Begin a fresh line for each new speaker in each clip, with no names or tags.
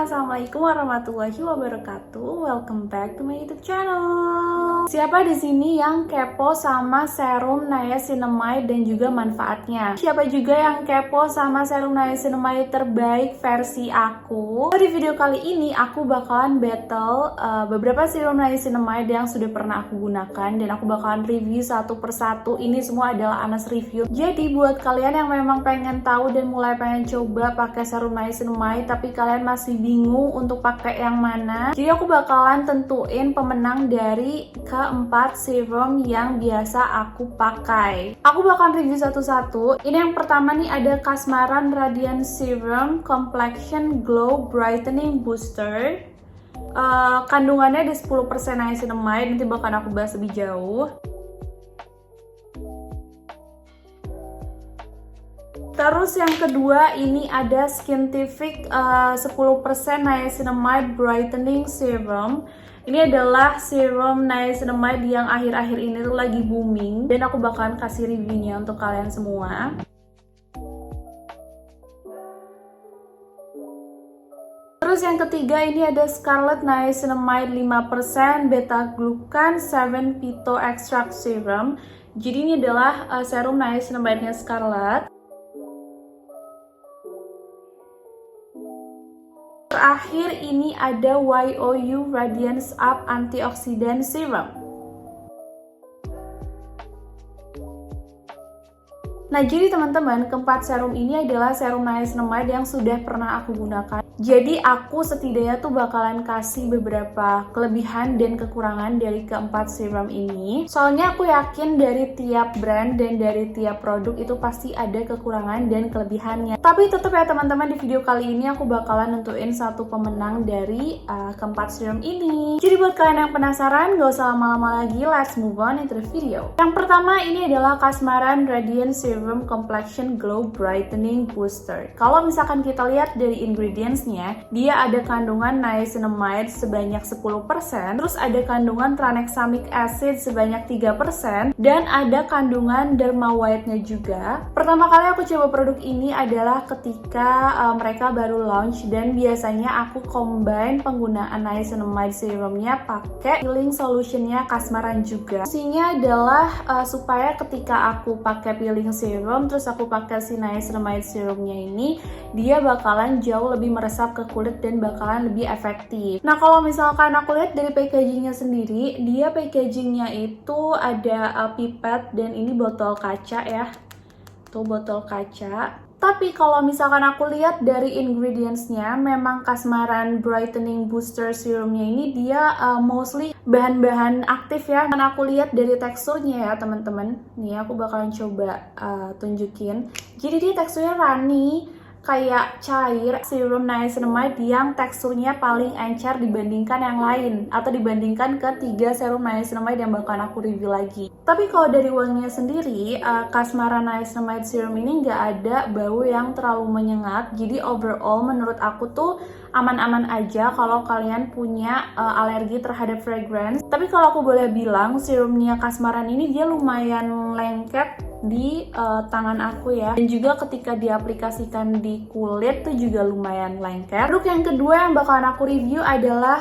Assalamualaikum warahmatullahi wabarakatuh. Welcome back to my YouTube channel. Siapa di sini yang kepo sama serum niacinamide dan juga manfaatnya? Siapa juga yang kepo sama serum niacinamide terbaik versi aku? Di video kali ini aku bakalan battle beberapa serum niacinamide yang sudah pernah aku gunakan dan aku bakalan review satu persatu. Ini semua adalah honest review. Jadi buat kalian yang memang pengen tahu dan mulai pengen coba pakai serum niacinamide tapi kalian masih bingung untuk pakai yang mana, jadi aku bakalan tentuin pemenang dari keempat serum yang biasa aku pakai. Aku bakalan review satu-satu. Ini yang pertama nih ada Kasmaran Radiant Serum Complexion Glow Brightening Booster. Kandungannya ada 10% niacinamide, nanti bakalan aku bahas lebih jauh. Terus yang kedua ini ada Skintific 10% niacinamide brightening serum. Ini adalah serum niacinamide yang akhir-akhir ini tuh lagi booming dan aku bakalan kasih reviewnya untuk kalian semua. Terus yang ketiga ini ada Scarlet Niacinamide 5% Beta Glucan 7 Phyto Extract Serum. Jadi ini adalah serum niacinamide-nya Scarlet. Terakhir ini ada YOU Radiance Up Antioxidant Serum. Nah, jadi teman-teman, keempat serum ini adalah serum niacinamide yang sudah pernah aku gunakan. Jadi aku setidaknya tuh bakalan kasih beberapa kelebihan dan kekurangan dari keempat serum ini. Soalnya aku yakin dari tiap brand dan dari tiap produk itu pasti ada kekurangan dan kelebihannya. Tapi tetap ya teman-teman, di video kali ini aku bakalan nentuin satu pemenang dari keempat serum ini. Jadi buat kalian yang penasaran, gak usah lama-lama lagi, let's move on into the video. Yang pertama ini adalah Kasmaran Radiant Serum Complexion Glow Brightening Booster. Kalau misalkan kita lihat dari ingredients, dia ada kandungan niacinamide sebanyak 10%, terus ada kandungan tranexamic acid sebanyak 3%, dan ada kandungan dermaWhite-nya juga. Pertama kali aku coba produk ini adalah ketika mereka baru launch, dan biasanya aku combine penggunaan niacinamide serumnya pakai peeling solutionnya Kasmaran juga. Fungsinya adalah supaya ketika aku pakai peeling serum, terus aku pakai si niacinamide serumnya ini, dia bakalan jauh lebih meresap ke kulit dan bakalan lebih efektif. Nah, kalau misalkan aku lihat dari packagingnya sendiri, dia packagingnya itu ada pipet dan ini botol kaca ya. Tuh botol kaca. Tapi kalau misalkan aku lihat dari ingredientsnya, memang Kasmaran Brightening Booster Serumnya ini dia mostly bahan-bahan aktif ya. Dan aku lihat dari teksturnya ya teman-teman. Nih aku bakalan coba tunjukin. Jadi dia teksturnya runny, kayak cair serum niacinamide yang teksturnya paling encer dibandingkan yang lain atau dibandingkan ketiga serum niacinamide yang bakalan aku review lagi. Tapi kalau dari wanginya sendiri, Kasmaran Niacinamide Serum ini nggak ada bau yang terlalu menyengat. Jadi overall menurut aku tuh aman-aman aja kalau kalian punya alergi terhadap fragrance. Tapi kalau aku boleh bilang, serumnya Kasmaran ini dia lumayan lengket di tangan aku ya, dan juga ketika diaplikasikan di kulit tuh juga lumayan lengket. Produk yang kedua yang bakalan aku review adalah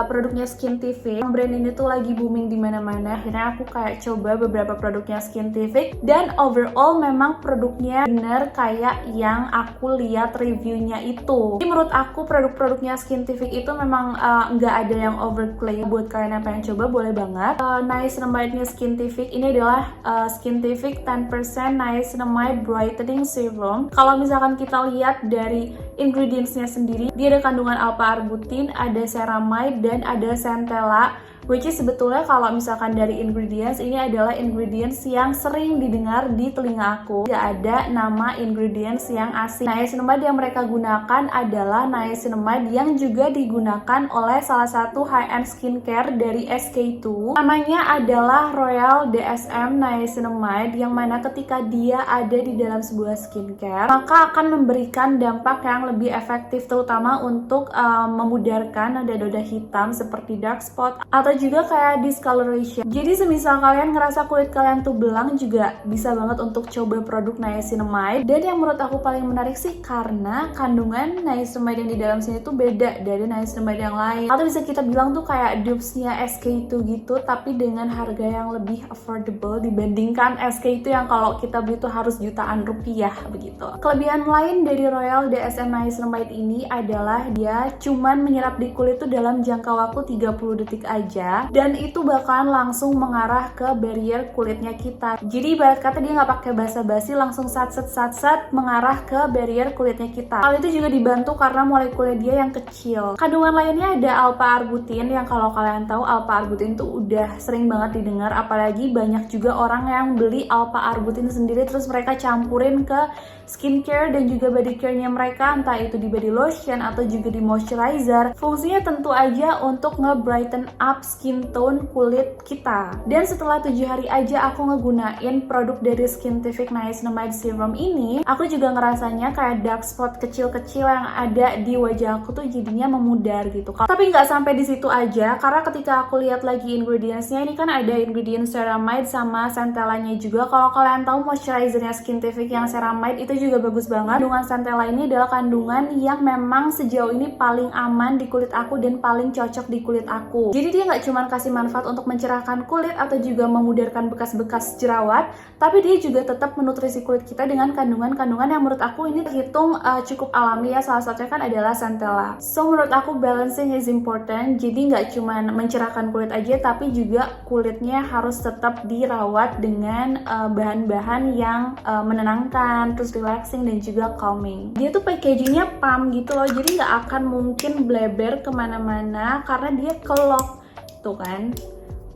produknya Skintific. Brand ini tuh lagi booming di mana-mana. Akhirnya aku kayak coba beberapa produknya Skintific dan overall memang produknya bener kayak yang aku lihat reviewnya itu. Jadi menurut aku produk-produknya Skintific itu memang nggak ada yang overclaim. Buat kalian yang pengen coba boleh banget. Niacinamide-nya Skintific ini adalah Skintific 10% niacinamide brightening serum. Kalau misalkan kita lihat dari ingredientsnya sendiri, dia ada kandungan alpha-arbutin, ada ceramide, dan ada centella. Which is sebetulnya kalau misalkan dari ingredients, ini adalah ingredients yang sering didengar di telinga aku. Gak ada nama ingredients yang asing. Niacinamide yang mereka gunakan adalah niacinamide yang juga digunakan oleh salah satu high-end skincare dari SK2. Namanya adalah Royal DSM Niacinamide, yang mana ketika dia ada di dalam sebuah skincare, maka akan memberikan dampak yang lebih efektif, terutama untuk memudarkan noda-noda hitam seperti dark spot atau atau juga kayak discoloration. Jadi semisal kalian ngerasa kulit kalian tuh belang, juga bisa banget untuk coba produk niacinamide. Dan yang menurut aku paling menarik sih karena kandungan niacinamide yang di dalam sini tuh beda dari niacinamide yang lain, atau bisa kita bilang tuh kayak dupes-nya SK2 gitu, tapi dengan harga yang lebih affordable dibandingkan SK2 yang kalau kita beli tuh harus jutaan rupiah begitu. Kelebihan lain dari Royal DSM Niacinamide ini adalah dia cuman menyerap di kulit tuh dalam jangka waktu 30 detik aja, dan itu bakalan langsung mengarah ke barrier kulitnya kita. Jadi ibarat kata dia nggak pakai basa-basi, langsung sat-set mengarah ke barrier kulitnya kita. Hal itu juga dibantu karena molekulnya dia yang kecil. Kandungan lainnya ada alpha-arbutin, yang kalau kalian tahu alpha-arbutin tuh udah sering banget didengar, apalagi banyak juga orang yang beli alpha-arbutin sendiri terus mereka campurin ke skincare dan juga body care-nya mereka, entah itu di body lotion atau juga di moisturizer. Fungsinya tentu aja untuk nge-brighten up skin tone kulit kita. Dan setelah 7 hari aja aku ngegunain produk dari Skintific Niacinamide Serum ini, aku juga ngerasanya kayak dark spot kecil-kecil yang ada di wajah aku tuh jadinya memudar gitu. Tapi nggak sampai di situ aja, karena ketika aku lihat lagi ingredients-nya, ini kan ada ingredient ceramide sama centellanya juga. Kalau kalian tahu moisturizer-nya Skintific yang ceramide itu juga bagus banget. Kandungan centella ini adalah kandungan yang memang sejauh ini paling aman di kulit aku dan paling cocok di kulit aku. Jadi dia nggak cuma kasih manfaat untuk mencerahkan kulit atau juga memudarkan bekas-bekas jerawat, tapi dia juga tetap menutrisi kulit kita dengan kandungan-kandungan yang menurut aku ini terhitung cukup alami ya. Salah satunya kan adalah centella. So menurut aku balancing is important. Jadi nggak cuma mencerahkan kulit aja, tapi juga kulitnya harus tetap dirawat dengan bahan-bahan yang menenangkan, terus relaxing dan juga calming. Dia tuh packagingnya pump gitu loh, jadi nggak akan mungkin bleber kemana-mana karena dia kelok tuh kan.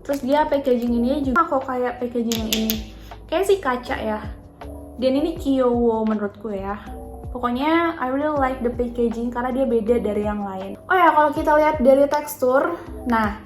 Terus dia packaging ini juga kok kayak packaging yang ini, kayak sih kaca ya. Dan ini Kyowo menurutku ya. Pokoknya I really like the packaging karena dia beda dari yang lain. Oh ya, kalau kita lihat dari tekstur, nah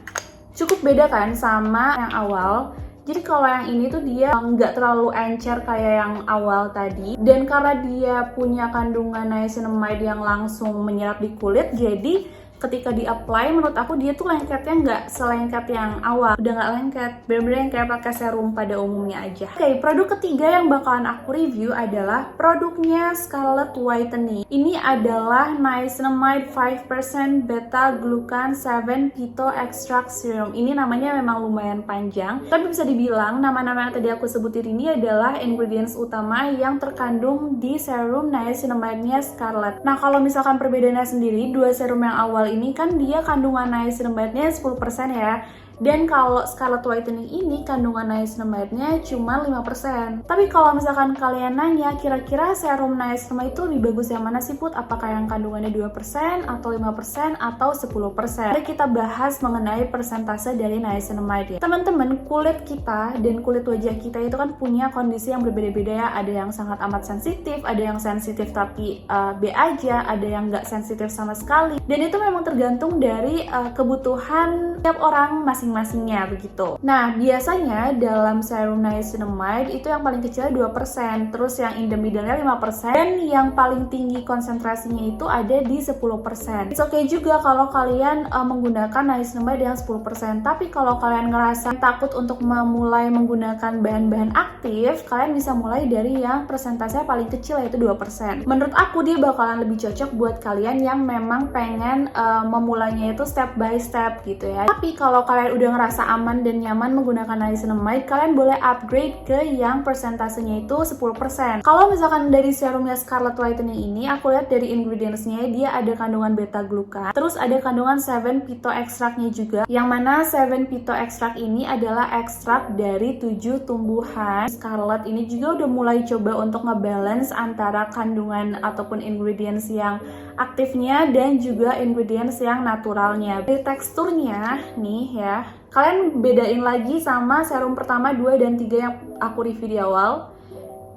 cukup beda kan sama yang awal. Jadi kalau yang ini tuh dia nggak terlalu encer kayak yang awal tadi, dan karena dia punya kandungan niacinamide yang langsung menyerap di kulit, jadi ketika di-apply menurut aku dia tuh lengketnya nggak selengket yang awal. Udah nggak lengket, bener-bener yang kayak pakai serum pada umumnya aja. Oke, produk ketiga yang bakalan aku review adalah produknya Scarlet Whitening. Ini adalah Niacinamide 5% Beta Glucan 7 Phyto Extract Serum. Ini namanya memang lumayan panjang, tapi bisa dibilang nama-nama yang tadi aku sebutin ini adalah ingredients utama yang terkandung di serum niacinamide-nya Scarlet. Nah, kalau misalkan perbedaannya sendiri, dua serum yang awal ini kan dia kandungan niacinamide-nya 10% ya. Dan kalau Scarlet Whitening ini kandungan niacinamide-nya cuma 5%. Tapi kalau misalkan kalian nanya, kira-kira serum niacinamide itu lebih bagus yang mana sih Put? Apakah yang kandungannya 2% atau 5% atau 10%? Mari kita bahas mengenai persentase dari niacinamide ya. Teman-teman, kulit kita dan kulit wajah kita itu kan punya kondisi yang berbeda-beda ya. Ada yang sangat amat sensitif, ada yang sensitif tapi B aja, ada yang nggak sensitif sama sekali. Dan itu memang tergantung dari kebutuhan tiap orang masing-masingnya begitu. Nah, biasanya dalam serum niacinamide itu yang paling kecil 2%, terus yang in the middle-nya 5%, dan yang paling tinggi konsentrasinya itu ada di 10%. It's okay juga kalau kalian menggunakan niacinamide yang 10%, tapi kalau kalian ngerasa takut untuk memulai menggunakan bahan-bahan aktif, kalian bisa mulai dari yang persentasenya paling kecil yaitu 2%. Menurut aku dia bakalan lebih cocok buat kalian yang memang pengen memulainya itu step by step gitu ya. Tapi kalau kalian udah ngerasa aman dan nyaman menggunakan niacinamide, kalian boleh upgrade ke yang persentasenya itu 10%. Kalau misalkan dari serumnya Scarlet Whitening ini, aku lihat dari ingredients-nya dia ada kandungan beta glucan, terus ada kandungan 7 phyto extract-nya juga, yang mana 7 phyto extract ini adalah ekstrak dari 7 tumbuhan. Scarlet ini juga udah mulai coba untuk ngebalance antara kandungan ataupun ingredients yang aktifnya dan juga ingredients yang naturalnya. Dari teksturnya nih ya, kalian bedain lagi sama serum pertama, 2, dan 3 yang aku review di awal.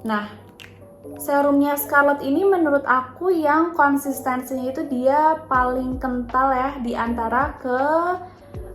Nah, serumnya Scarlet ini menurut aku yang konsistensinya itu dia paling kental ya di antara ke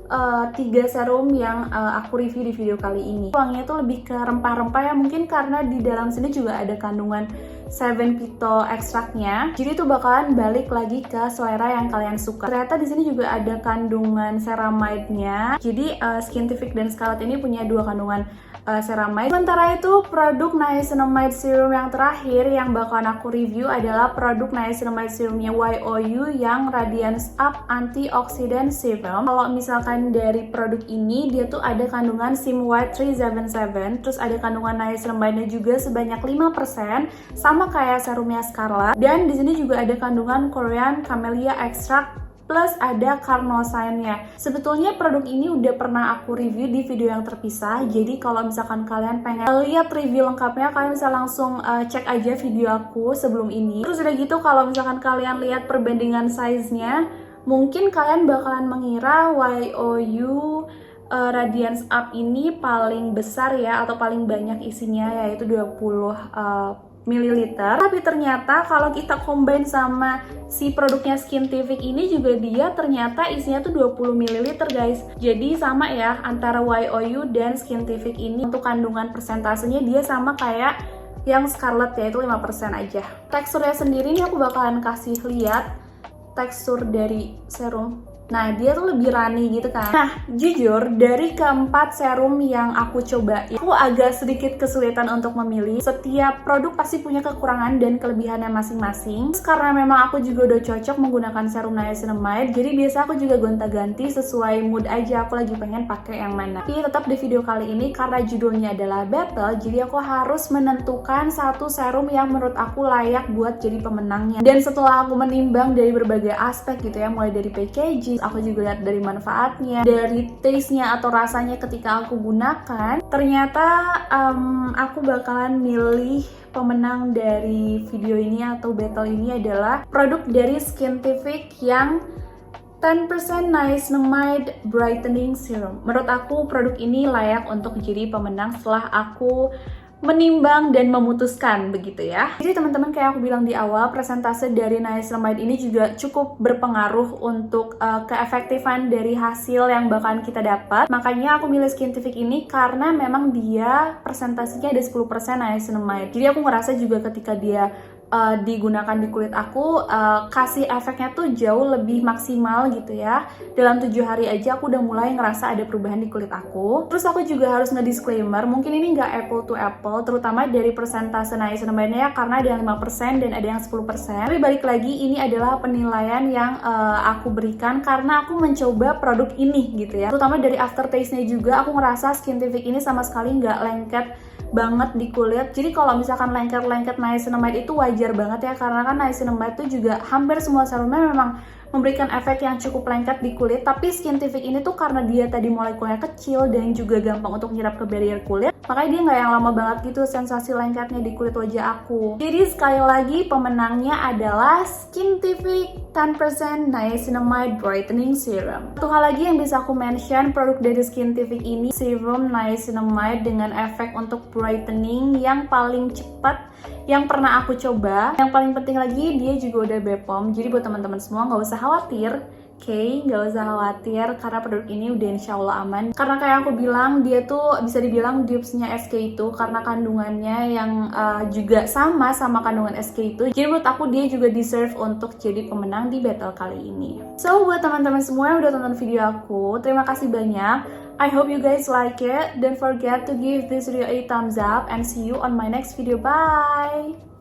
3 serum yang aku review di video kali ini. Wanginya tuh lebih ke rempah-rempah ya, mungkin karena di dalam sini juga ada kandungan 7 Pito ekstraknya. Jadi itu bakalan balik lagi ke selera yang kalian suka. Ternyata di sini juga ada kandungan ceramide-nya. Jadi Skintific dan Scarlett ini punya 2 kandungan ceramide. Sementara itu produk niacinamide serum yang terakhir yang bakalan aku review adalah produk niacinamide serumnya YOU yang Radiance Up Antioxidant Serum. Kalau misalkan dari produk ini dia tuh ada kandungan SIM-White 377, terus ada kandungan niacinamide-nya juga sebanyak 5%, sama kayak serumnya Scarlett. Dan di sini juga ada kandungan Korean Camellia Extract plus ada carnosine-nya. Sebetulnya produk ini udah pernah aku review di video yang terpisah, jadi kalau misalkan kalian pengen lihat review lengkapnya, kalian bisa langsung cek aja video aku sebelum ini. Terus udah gitu, kalau misalkan kalian lihat perbandingan size-nya, mungkin kalian bakalan mengira YOU Radiance Up ini paling besar ya, atau paling banyak isinya, yaitu 20 ml. Tapi ternyata kalau kita combine sama si produknya Skintific ini juga, dia ternyata isinya tuh 20 ml guys. Jadi sama ya antara YOU dan Skintific ini. Untuk kandungan persentasenya dia sama kayak yang Scarlett, yaitu 5% aja. Teksturnya sendiri ini aku bakalan kasih lihat tekstur dari serum. Nah, dia tuh lebih runny gitu kan. Nah, jujur dari keempat serum yang aku coba, aku agak sedikit kesulitan untuk memilih. Setiap produk pasti punya kekurangan dan kelebihannya masing-masing. Karena memang aku juga udah cocok menggunakan serum niacinamide, jadi biasa aku juga gonta-ganti sesuai mood aja aku lagi pengen pakai yang mana. Tapi tetap di video kali ini karena judulnya adalah battle, jadi aku harus menentukan satu serum yang menurut aku layak buat jadi pemenangnya. Dan setelah aku menimbang dari berbagai aspek gitu ya, mulai dari packaging, aku juga lihat dari manfaatnya, dari taste-nya atau rasanya ketika aku gunakan, ternyata aku bakalan milih pemenang dari video ini atau battle ini adalah produk dari Skintific yang 10% Niacinamide Brightening Serum. Menurut aku produk ini layak untuk jadi pemenang setelah aku menimbang dan memutuskan begitu ya. Jadi teman-teman, kayak aku bilang di awal, presentase dari niacinamide ini juga cukup berpengaruh untuk keefektifan dari hasil yang bakalan kita dapat. Makanya aku milih Skintific ini karena memang dia presentasinya ada 10% niacinamide. Jadi aku ngerasa juga ketika dia digunakan di kulit aku, kasih efeknya tuh jauh lebih maksimal gitu ya. Dalam 7 hari aja aku udah mulai ngerasa ada perubahan di kulit aku. Terus aku juga harus nge-disclaimer, mungkin ini nggak apple to apple, terutama dari persentase niacinamide-nya ya, karena ada yang 5% dan ada yang 10%. Tapi balik lagi, ini adalah penilaian yang aku berikan karena aku mencoba produk ini gitu ya. Terutama dari aftertaste-nya juga, aku ngerasa Skintific ini sama sekali nggak lengket banget di kulit. Jadi kalau misalkan lengket-lengket niacinamide itu wajar banget ya, karena kan niacinamide itu juga hampir semua serumnya memang memberikan efek yang cukup lengket di kulit. Tapi Skintific ini tuh karena dia tadi molekulnya kecil dan juga gampang untuk nyerap ke barrier kulit, makanya dia nggak yang lama banget gitu sensasi lengketnya di kulit wajah aku. Jadi sekali lagi pemenangnya adalah Skintific 10% Niacinamide Brightening Serum. Satu hal lagi yang bisa aku mention, produk dari Skintific ini serum niacinamide dengan efek untuk brightening yang paling cepat yang pernah aku coba. Yang paling penting lagi, dia juga udah BPOM. Jadi buat teman-teman semua nggak usah khawatir. Nggak usah khawatir karena produk ini udah insya Allah aman. Karena kayak aku bilang, dia tuh bisa dibilang dupes-nya SK itu karena kandungannya yang juga sama kandungan SK itu. Jadi menurut aku dia juga deserve untuk jadi pemenang di battle kali ini. So buat teman-teman semua yang udah tonton video aku, terima kasih banyak. I hope you guys like it. Don't forget to give this video a thumbs up and see you on my next video. Bye!